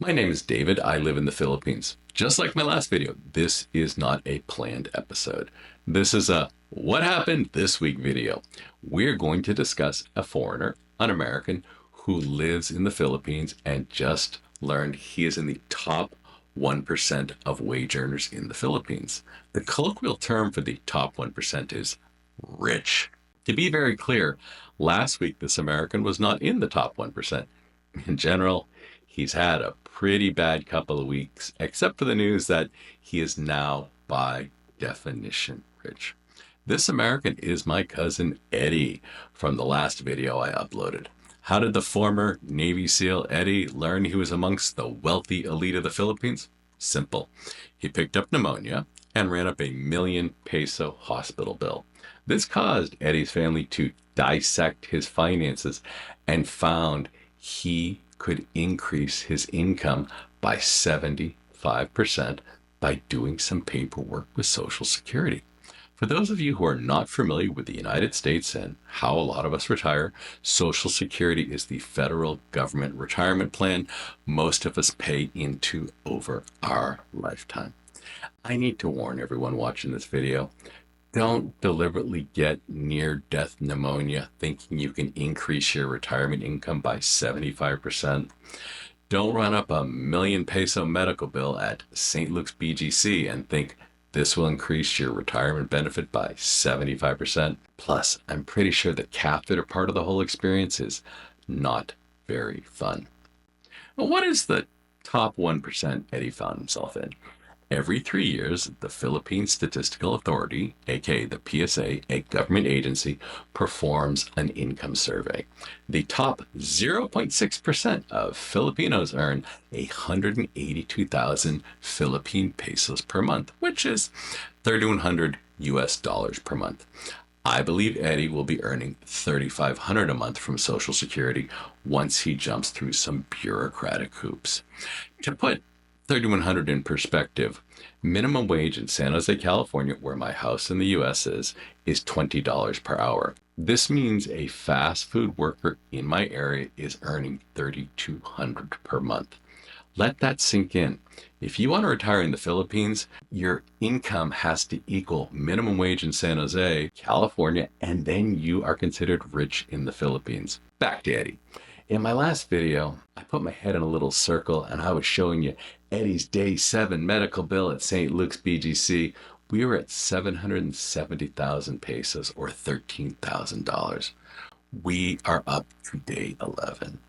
My name is David. I live in the Philippines. Just like my last video, this is not a planned episode. This is a what happened this week video. We're going to discuss a foreigner, an American, who lives in the Philippines and just learned he is in the top 1% of wage earners in the Philippines. The colloquial term for the top 1% is rich. To be very clear, last week this American was not in the top 1%. In general, he's had a pretty bad couple of weeks, except for the news that he is now, by definition, rich. This American is my cousin Eddie from the last video I uploaded. How did the former Navy SEAL Eddie learn he was amongst the wealthy elite of the Philippines? Simple. He picked up pneumonia and ran up a ₱1,000,000 hospital bill. This caused Eddie's family to dissect his finances and found he could increase his income by 75% by doing some paperwork with Social Security. For those of you who are not familiar with the United States and how a lot of us retire, Social Security is the federal government retirement plan most of us pay into over our lifetime. I need to warn everyone watching this video, don't deliberately get near-death pneumonia thinking you can increase your retirement income by 75%. Don't run up a ₱1,000,000 medical bill at St. Luke's BGC and think this will increase your retirement benefit by 75%. Plus, I'm pretty sure the catheter part of the whole experience is not very fun. Well, what is the top 1% Eddie found himself in? Every 3 years, the Philippine Statistical Authority, a.k.a. the PSA, a government agency, performs an income survey. The top 0.6% of Filipinos earn 182,000 Philippine pesos per month, which is $3,100 per month. I believe Eddie will be earning $3,500 a month from Social Security once he jumps through some bureaucratic hoops. To put 3,100 in perspective, minimum wage in San Jose, California, where my house in the US is $20 per hour. This means a fast food worker in my area is earning $3,200 per month. Let that sink in. If you want to retire in the Philippines, your income has to equal minimum wage in San Jose, California, and then you are considered rich in the Philippines. Back to Eddie. In my last video, I put my head in a little circle and I was showing you Eddie's day 7 medical bill at St. Luke's BGC. We were at 770,000 pesos or $13,000. We are up to day 11.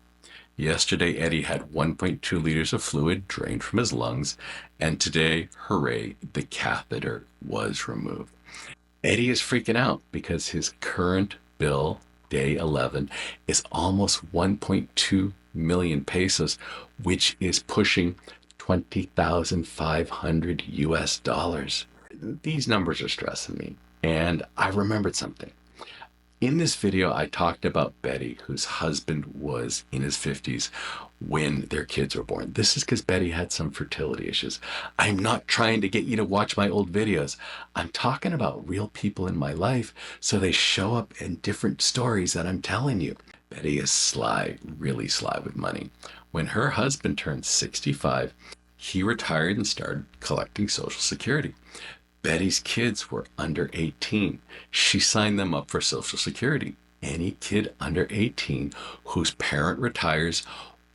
Yesterday, Eddie had 1.2 liters of fluid drained from his lungs, and today, hooray, the catheter was removed. Eddie is freaking out because his current bill, day 11, is almost 1.2 million pesos, which is pushing $20,500. These numbers are stressing me, and I remembered something. In this video, I talked about Betty, whose husband was in his 50s when their kids were born. This is because Betty had some fertility issues. I'm not trying to get you to watch my old videos. I'm talking about real people in my life, so they show up in different stories that I'm telling you. Betty is sly, really sly with money. When her husband turned 65, he retired and started collecting Social Security. Betty's kids were under 18. She signed them up for Social Security. Any kid under 18 whose parent retires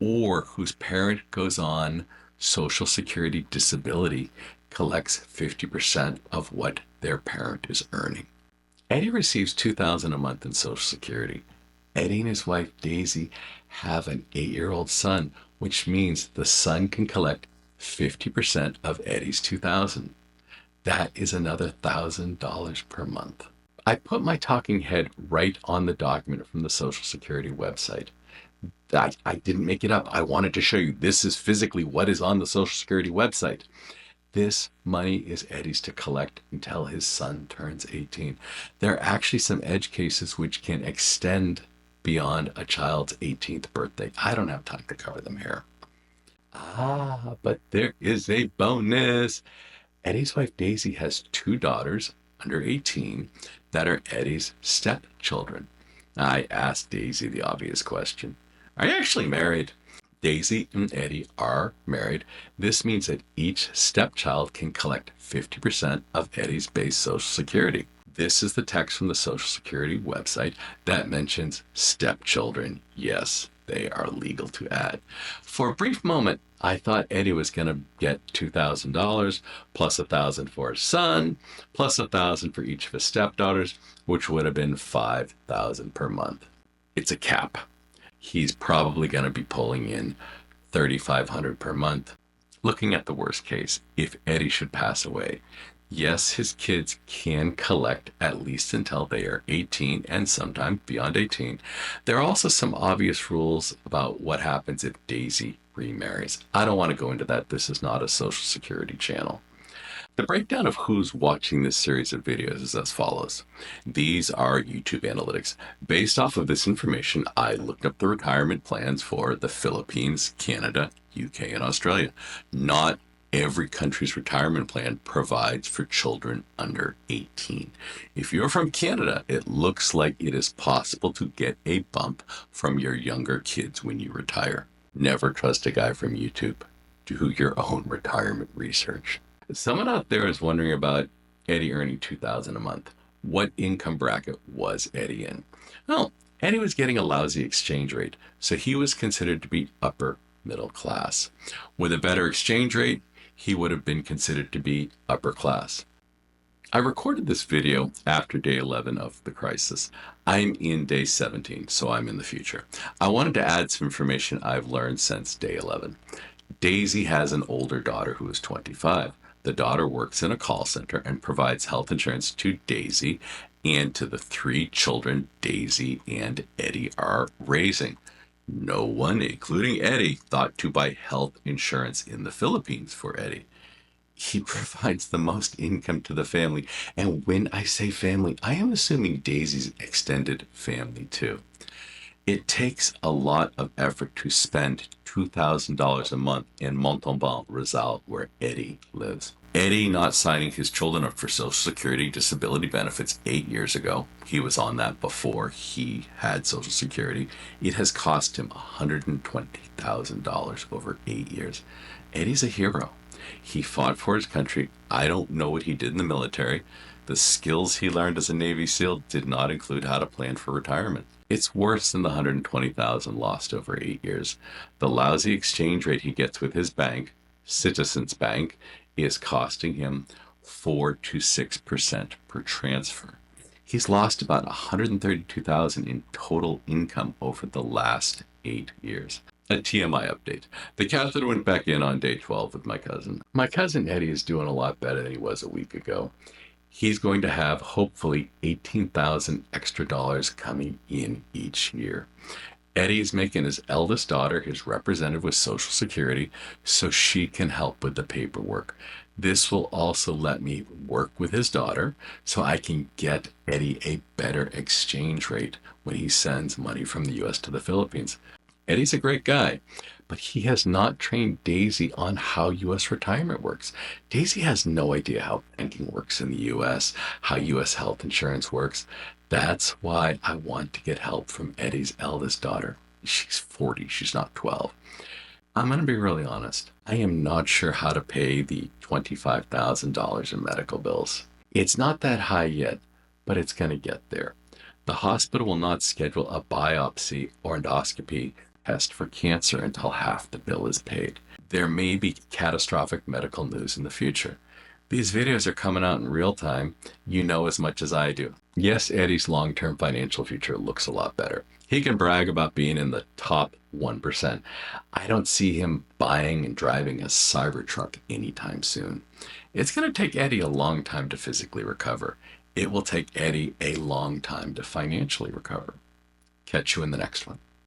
or whose parent goes on Social Security disability collects 50% of what their parent is earning. Eddie receives $2,000 a month in Social Security. Eddie and his wife Daisy have an 8-year-old son, which means the son can collect 50% of Eddie's $2,000. That is another $1,000 per month. I put my talking head right on the document from the Social Security website. I didn't make it up. I wanted to show you this is physically what is on the Social Security website. This money is Eddie's to collect until his son turns 18. There are actually some edge cases which can extend beyond a child's 18th birthday. I don't have time to cover them here. But there is a bonus. Eddie's wife Daisy has 2 daughters under 18 that are Eddie's stepchildren. I asked Daisy the obvious question. Are you actually married? Daisy and Eddie are married. This means that each stepchild can collect 50% of Eddie's base Social Security. This is the text from the Social Security website that mentions stepchildren. Yes, they are legal to add. For a brief moment, I thought Eddie was going to get $2,000 plus $1,000 for his son, plus $1,000 for each of his stepdaughters, which would have been $5,000 per month. It's a cap. He's probably going to be pulling in $3,500 per month. Looking at the worst case, if Eddie should pass away, yes, his kids can collect at least until they are 18 and sometimes beyond 18. There are also some obvious rules about what happens if Daisy remarries. I don't want to go into that. This is not a Social Security channel. The breakdown of who's watching this series of videos is as follows. These are YouTube analytics. Based off of this information, I looked up the retirement plans for the Philippines, Canada, UK, and Australia. Not every country's retirement plan provides for children under 18. If you're from Canada, it looks like it is possible to get a bump from your younger kids when you retire. Never trust a guy from YouTube. Do your own retirement research. Someone out there is wondering about Eddie earning $2,000 a month. What income bracket was Eddie in? Well, Eddie was getting a lousy exchange rate, so he was considered to be upper middle class. With a better exchange rate, he would have been considered to be upper class. I recorded this video after day 11 of the crisis. I'm in day 17, so I'm in the future. I wanted to add some information I've learned since day 11. Daisy has an older daughter who is 25. The daughter works in a call center and provides health insurance to Daisy and to the 3 children Daisy and Eddie are raising. No one, including Eddie, thought to buy health insurance in the Philippines for Eddie. He provides the most income to the family. And when I say family, I am assuming Daisy's extended family too. It takes a lot of effort to spend $2,000 a month in Montalban, Rizal, where Eddie lives. Eddie not signing his children up for Social Security disability benefits 8 years ago. He was on that before he had Social Security. It has cost him $120,000 over 8 years. Eddie's a hero. He fought for his country. I don't know what he did in the military. The skills he learned as a Navy SEAL did not include how to plan for retirement. It's worse than the $120,000 lost over 8 years. The lousy exchange rate he gets with his bank, Citizens Bank, is costing him 4 to 6% per transfer. He's lost about $132,000 in total income over the last 8 years. A TMI update. The catheter went back in on day 12 with my cousin. My cousin Eddie is doing a lot better than he was a week ago. He's going to have hopefully $18,000 extra dollars coming in each year. Eddie's making his eldest daughter his representative with Social Security so she can help with the paperwork. This will also let me work with his daughter so I can get Eddie a better exchange rate when he sends money from the US to the Philippines. Eddie's a great guy, but he has not trained Daisy on how U.S. retirement works. Daisy has no idea how banking works in the U.S., how U.S. health insurance works. That's why I want to get help from Eddie's eldest daughter. She's 40, she's not 12. I'm going to be really honest. I am not sure how to pay the $25,000 in medical bills. It's not that high yet, but it's going to get there. The hospital will not schedule a biopsy or endoscopy test for cancer until half the bill is paid. There may be catastrophic medical news in the future. These videos are coming out in real time. You know as much as I do. Yes, Eddie's long-term financial future looks a lot better. He can brag about being in the top 1%. I don't see him buying and driving a Cybertruck anytime soon. It's going to take Eddie a long time to physically recover. It will take Eddie a long time to financially recover. Catch you in the next one.